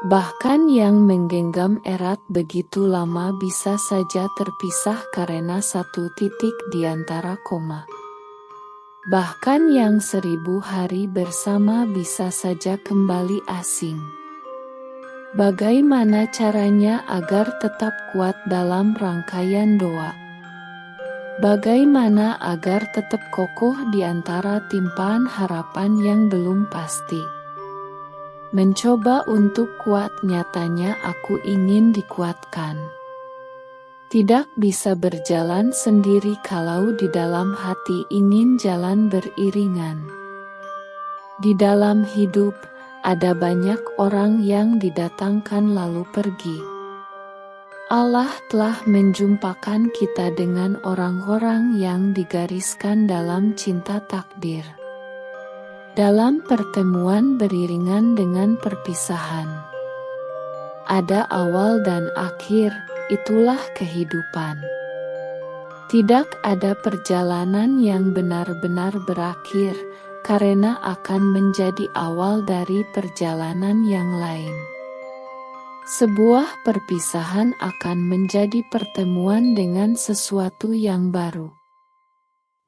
Bahkan yang menggenggam erat begitu lama bisa saja terpisah karena satu titik di antara koma. Bahkan yang 1000 hari bersama bisa saja kembali asing. Bagaimana caranya agar tetap kuat dalam rangkaian doa? Bagaimana agar tetap kokoh di antara timpaan harapan yang belum pasti? Mencoba untuk kuat, nyatanya aku ingin dikuatkan. Tidak bisa berjalan sendiri kalau di dalam hati ingin jalan beriringan. Di dalam hidup, ada banyak orang yang didatangkan lalu pergi. Allah telah menjumpakan kita dengan orang-orang yang digariskan dalam cinta takdir. Dalam pertemuan beriringan dengan perpisahan. Ada awal dan akhir, itulah kehidupan. Tidak ada perjalanan yang benar-benar berakhir, karena akan menjadi awal dari perjalanan yang lain. Sebuah perpisahan akan menjadi pertemuan dengan sesuatu yang baru.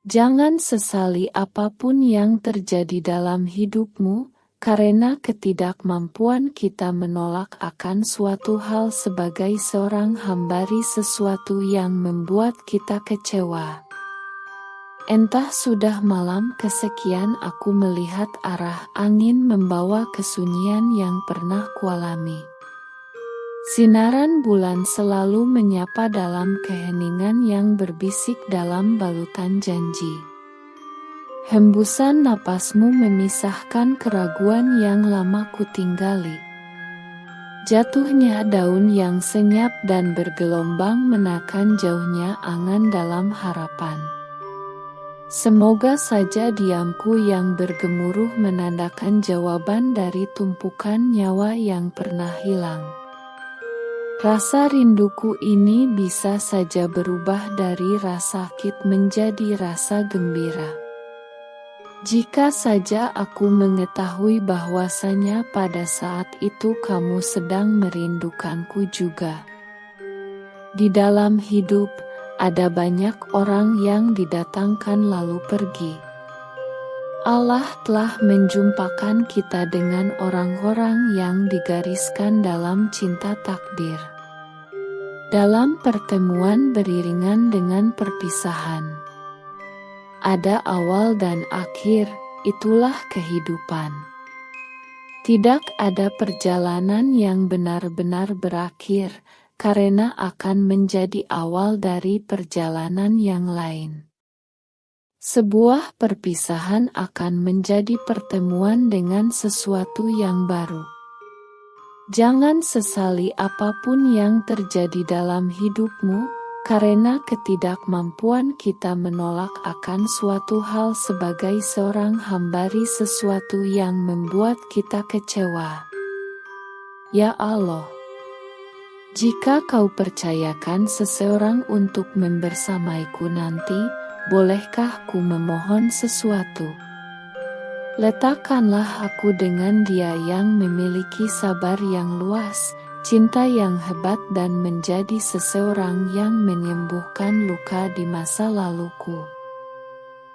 Jangan sesali apapun yang terjadi dalam hidupmu, karena ketidakmampuan kita menolak akan suatu hal sebagai seorang hambari sesuatu yang membuat kita kecewa. Entah sudah malam kesekian aku melihat arah angin membawa kesunyian yang pernah kualami. Sinaran bulan selalu menyapa dalam keheningan yang berbisik dalam balutan janji. Hembusan napasmu memisahkan keraguan yang lama kutinggali. Jatuhnya daun yang senyap dan bergelombang menakan jauhnya angan dalam harapan. Semoga saja diamku yang bergemuruh menandakan jawaban dari tumpukan nyawa yang pernah hilang. Rasa rinduku ini bisa saja berubah dari rasa sakit menjadi rasa gembira. Jika saja aku mengetahui bahwasanya pada saat itu kamu sedang merindukanku juga. Di dalam hidup, ada banyak orang yang didatangkan lalu pergi. Allah telah menjumpakan kita dengan orang-orang yang digariskan dalam cinta takdir. Dalam pertemuan beriringan dengan perpisahan. Ada awal dan akhir, itulah kehidupan. Tidak ada perjalanan yang benar-benar berakhir, karena akan menjadi awal dari perjalanan yang lain. Sebuah perpisahan akan menjadi pertemuan dengan sesuatu yang baru. Jangan sesali apapun yang terjadi dalam hidupmu, karena ketidakmampuan kita menolak akan suatu hal sebagai seorang hambari sesuatu yang membuat kita kecewa. Ya Allah, jika kau percayakan seseorang untuk membersamaiku nanti, bolehkah ku memohon sesuatu? Letakkanlah aku dengan dia yang memiliki sabar yang luas, cinta yang hebat dan menjadi seseorang yang menyembuhkan luka di masa laluku.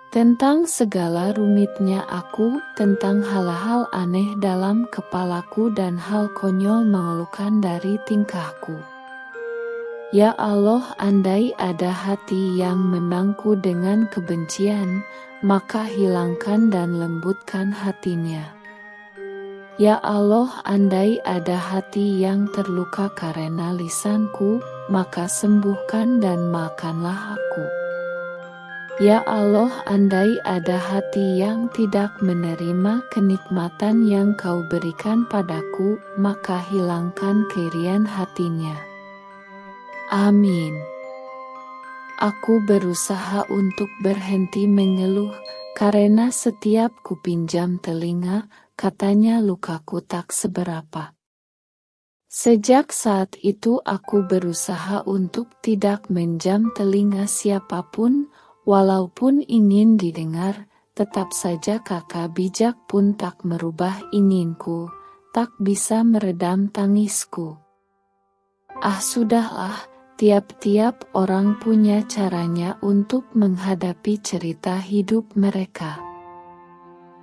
Tentang segala rumitnya aku, tentang hal-hal aneh dalam kepalaku dan hal konyol mengeluhkan dari tingkahku. Ya Allah, andai ada hati yang memangku dengan kebencian, maka hilangkan dan lembutkan hatinya. Ya Allah, andai ada hati yang terluka karena lisanku, maka sembuhkan dan maafkanlah aku. Ya Allah, andai ada hati yang tidak menerima kenikmatan yang Kau berikan padaku, maka hilangkan keirian hatinya. Amin. Aku berusaha untuk berhenti mengeluh, karena setiap kupinjam telinga, katanya lukaku tak seberapa. Sejak saat itu aku berusaha untuk tidak menjam telinga siapapun, walaupun ingin didengar, tetap saja kakak bijak pun tak merubah inginku, tak bisa meredam tangisku. Ah sudahlah, tiap-tiap orang punya caranya untuk menghadapi cerita hidup mereka.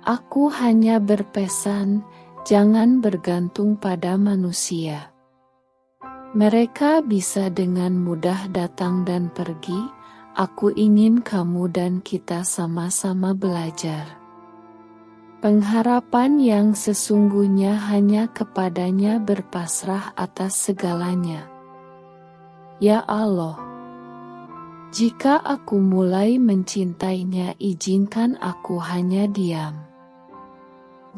Aku hanya berpesan, jangan bergantung pada manusia. Mereka bisa dengan mudah datang dan pergi. Aku ingin kamu dan kita sama-sama belajar. Pengharapan yang sesungguhnya hanya kepadanya berpasrah atas segalanya. Ya Allah, jika aku mulai mencintainya, izinkan aku hanya diam.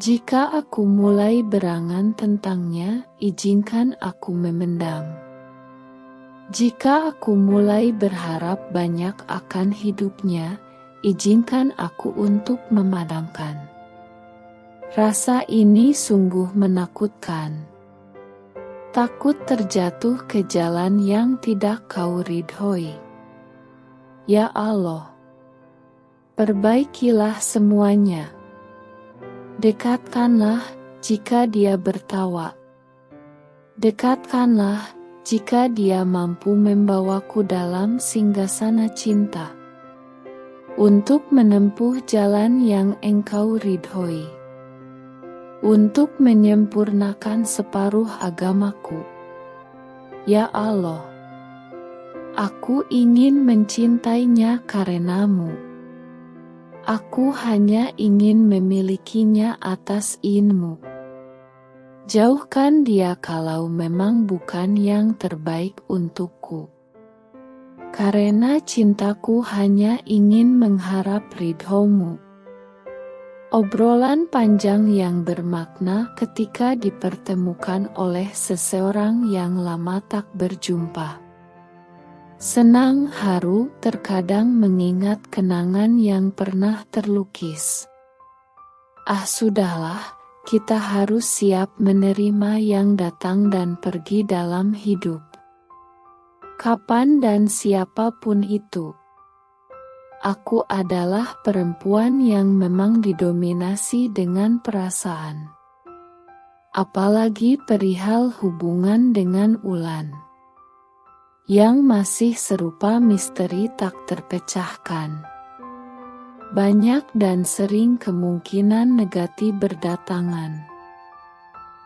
Jika aku mulai berangan tentangnya, izinkan aku memendam. Jika aku mulai berharap banyak akan hidupnya, izinkan aku untuk memadamkan. Rasa ini sungguh menakutkan. Takut terjatuh ke jalan yang tidak kau ridhoi. Ya Allah, perbaikilah semuanya. Dekatkanlah jika dia bertawa. Dekatkanlah jika dia mampu membawaku dalam singgasana cinta. Untuk menempuh jalan yang engkau ridhoi. Untuk menyempurnakan separuh agamaku. Ya Allah, aku ingin mencintainya karenamu. Aku hanya ingin memilikinya atas izin-Mu. Jauhkan dia kalau memang bukan yang terbaik untukku. Karena cintaku hanya ingin mengharap ridho-Mu. Obrolan panjang yang bermakna ketika dipertemukan oleh seseorang yang lama tak berjumpa. Senang haru terkadang mengingat kenangan yang pernah terlukis. Ah sudahlah, kita harus siap menerima yang datang dan pergi dalam hidup. Kapan dan siapapun itu. Aku adalah perempuan yang memang didominasi dengan perasaan. Apalagi perihal hubungan dengan Ulan. Yang masih serupa misteri tak terpecahkan. Banyak dan sering kemungkinan negatif berdatangan.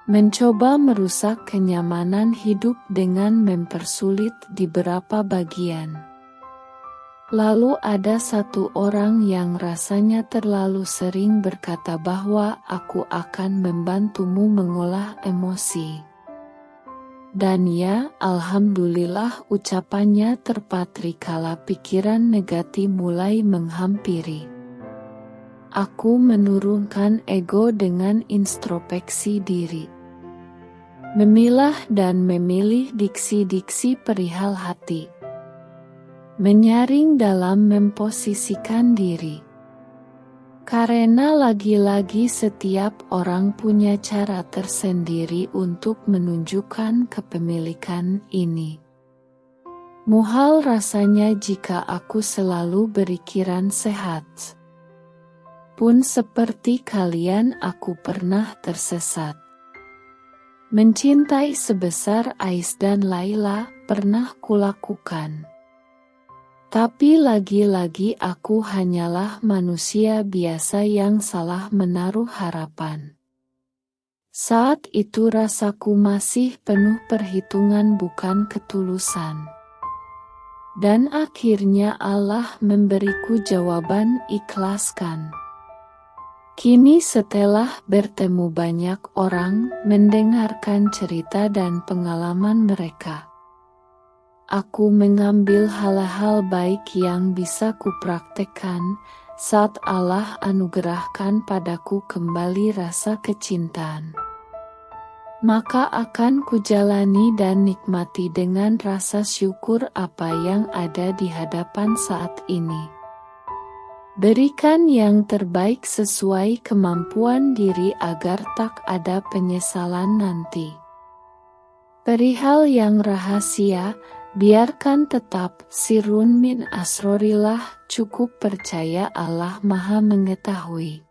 Mencoba merusak kenyamanan hidup dengan mempersulit di beberapa bagian. Lalu ada satu orang yang rasanya terlalu sering berkata bahwa aku akan membantumu mengolah emosi. Dan ya, alhamdulillah ucapannya terpatri kala pikiran negatif mulai menghampiri. Aku menurunkan ego dengan introspeksi diri. Memilah dan memilih diksi-diksi perihal hati. Menyaring dalam memposisikan diri. Karena lagi-lagi setiap orang punya cara tersendiri untuk menunjukkan kepemilikan ini. Muhal rasanya jika aku selalu berpikiran sehat. Pun seperti kalian aku pernah tersesat. Mencintai sebesar Ais dan Laila pernah kulakukan. Tapi lagi-lagi aku hanyalah manusia biasa yang salah menaruh harapan. Saat itu rasaku masih penuh perhitungan bukan ketulusan. Dan akhirnya Allah memberiku jawaban ikhlaskan. Kini setelah bertemu banyak orang, mendengarkan cerita dan pengalaman mereka. Aku mengambil hal-hal baik yang bisa kupraktekkan saat Allah anugerahkan padaku kembali rasa kecintaan. Maka akan kujalani dan nikmati dengan rasa syukur apa yang ada di hadapan saat ini. Berikan yang terbaik sesuai kemampuan diri agar tak ada penyesalan nanti. Perihal yang rahasia, biarkan tetap sirrun min asrorillah, cukup percaya Allah Maha Mengetahui.